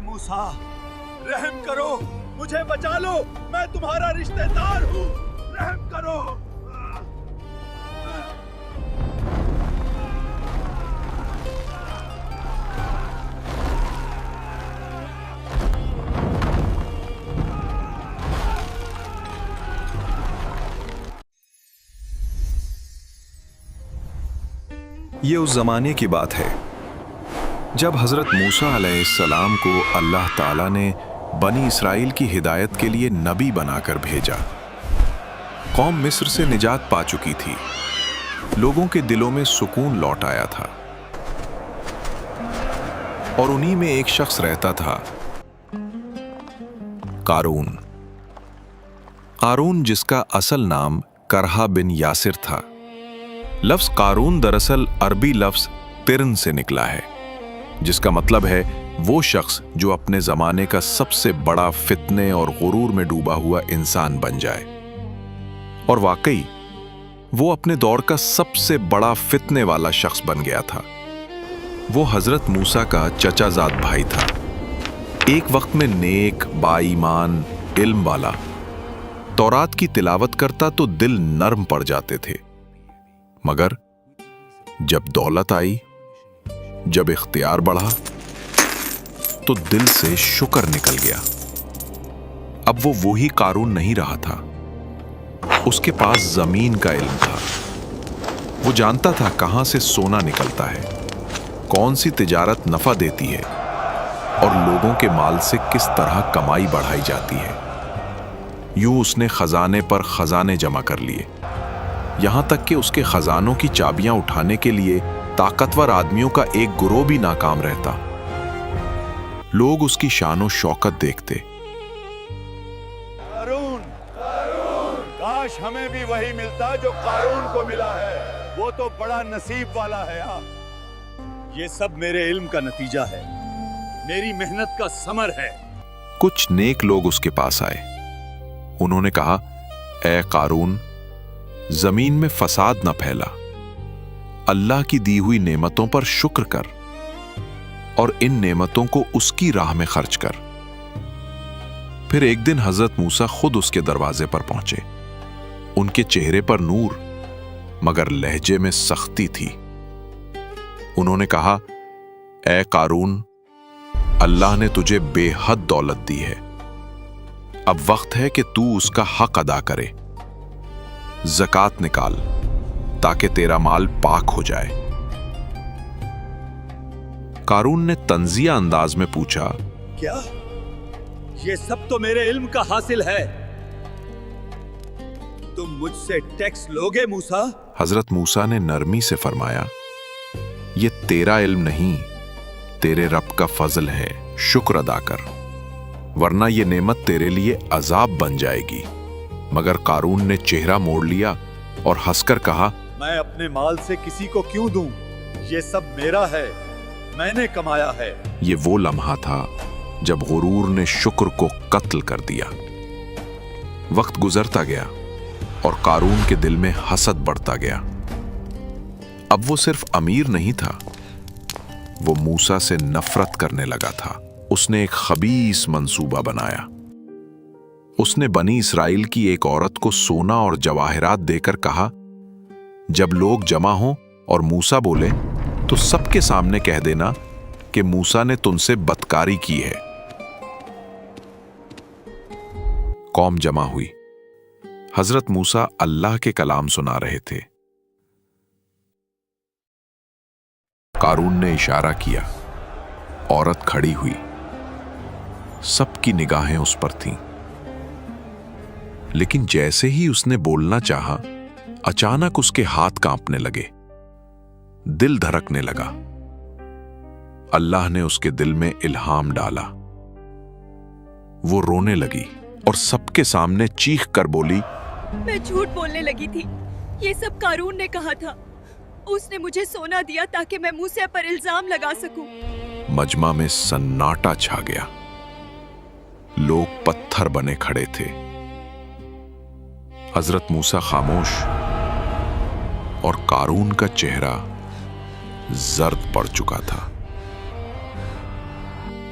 موسیٰ رحم کرو، مجھے بچا لو، میں تمہارا رشتہ دار ہوں، رحم کرو۔ یہ اس زمانے کی بات ہے جب حضرت موسیٰ علیہ السلام کو اللہ تعالیٰ نے بنی اسرائیل کی ہدایت کے لیے نبی بنا کر بھیجا۔ قوم مصر سے نجات پا چکی تھی، لوگوں کے دلوں میں سکون لوٹ آیا تھا، اور انہی میں ایک شخص رہتا تھا، قارون۔ قارون جس کا اصل نام کرہا بن یاسر تھا۔ لفظ قارون دراصل عربی لفظ قرن سے نکلا ہے، جس کا مطلب ہے وہ شخص جو اپنے زمانے کا سب سے بڑا فتنے اور غرور میں ڈوبا ہوا انسان بن جائے۔ اور واقعی وہ اپنے دور کا سب سے بڑا فتنے والا شخص بن گیا تھا۔ وہ حضرت موسیٰ کا چچا زاد بھائی تھا، ایک وقت میں نیک، با ایمان، علم والا۔ تورات کی تلاوت کرتا تو دل نرم پڑ جاتے تھے، مگر جب دولت آئی، جب اختیار بڑھا، تو دل سے شکر نکل گیا۔ اب وہ وہی قارون نہیں رہا تھا، اس کے پاس زمین کا علم تھا۔ وہ جانتا تھا کہاں سے سونا نکلتا ہے، کون سی تجارت نفع دیتی ہے، اور لوگوں کے مال سے کس طرح کمائی بڑھائی جاتی ہے۔ یوں اس نے خزانے پر خزانے جمع کر لیے، یہاں تک کہ اس کے خزانوں کی چابیاں اٹھانے کے لیے طاقتور آدمیوں کا ایک گروہ بھی ناکام رہتا۔ لوگ اس کی شان و شوکت دیکھتے۔ قارون، کاش ہمیں بھی وہی ملتا جو قارون کو ملا ہے، وہ تو بڑا نصیب والا ہے۔ یہ سب میرے علم کا نتیجہ ہے، میری محنت کا ثمر ہے۔ کچھ نیک لوگ اس کے پاس آئے، انہوں نے کہا، اے قارون، زمین میں فساد نہ پھیلا، اللہ کی دی ہوئی نعمتوں پر شکر کر، اور ان نعمتوں کو اس کی راہ میں خرچ کر۔ پھر ایک دن حضرت موسیٰ خود اس کے دروازے پر پہنچے۔ ان کے چہرے پر نور، مگر لہجے میں سختی تھی۔ انہوں نے کہا، اے قارون، اللہ نے تجھے بے حد دولت دی ہے، اب وقت ہے کہ تو اس کا حق ادا کرے۔ زکوٰۃ نکال تاکہ تیرا مال پاک ہو جائے۔ قارون نے طنزیہ انداز میں پوچھا، کیا یہ سب تو میرے علم کا حاصل ہے؟ تم مجھ سے ٹیکس لوگے موسیٰ؟ حضرت موسیٰ نے نرمی سے فرمایا، یہ تیرا علم نہیں، تیرے رب کا فضل ہے، شکر ادا کر، ورنہ یہ نعمت تیرے لیے عذاب بن جائے گی۔ مگر قارون نے چہرہ موڑ لیا اور ہنس کر کہا، میں اپنے مال سے کسی کو کیوں دوں؟ یہ سب میرا ہے، میں نے کمایا ہے۔ یہ وہ لمحہ تھا جب غرور نے شکر کو قتل کر دیا۔ وقت گزرتا گیا اور قارون کے دل میں حسد بڑھتا گیا۔ اب وہ صرف امیر نہیں تھا، وہ موسیٰ سے نفرت کرنے لگا تھا۔ اس نے ایک خبیث منصوبہ بنایا۔ اس نے بنی اسرائیل کی ایک عورت کو سونا اور جواہرات دے کر کہا، جب لوگ جمع ہوں اور موسیٰ بولے تو سب کے سامنے کہہ دینا کہ موسیٰ نے تم سے بدکاری کی ہے۔ قوم جمع ہوئی، حضرت موسیٰ اللہ کے کلام سنا رہے تھے۔ قارون نے اشارہ کیا، عورت کھڑی ہوئی، سب کی نگاہیں اس پر تھیں۔ لیکن جیسے ہی اس نے بولنا چاہا، اچانک اس کے ہاتھ کانپنے لگے، دل دھڑکنے لگا۔ اللہ نے اس کے دل میں الہام ڈالا۔ وہ رونے لگی اور سب کے سامنے چیخ کر بولی، میں جھوٹ بولنے لگی تھی، یہ سب قارون نے کہا تھا، اس نے مجھے سونا دیا تاکہ میں موسیٰ پر الزام لگا سکوں۔ مجمع میں سناٹا چھا گیا، لوگ پتھر بنے کھڑے تھے۔ حضرت موسیٰ خاموش، اور قارون کا چہرہ زرد پڑ چکا تھا۔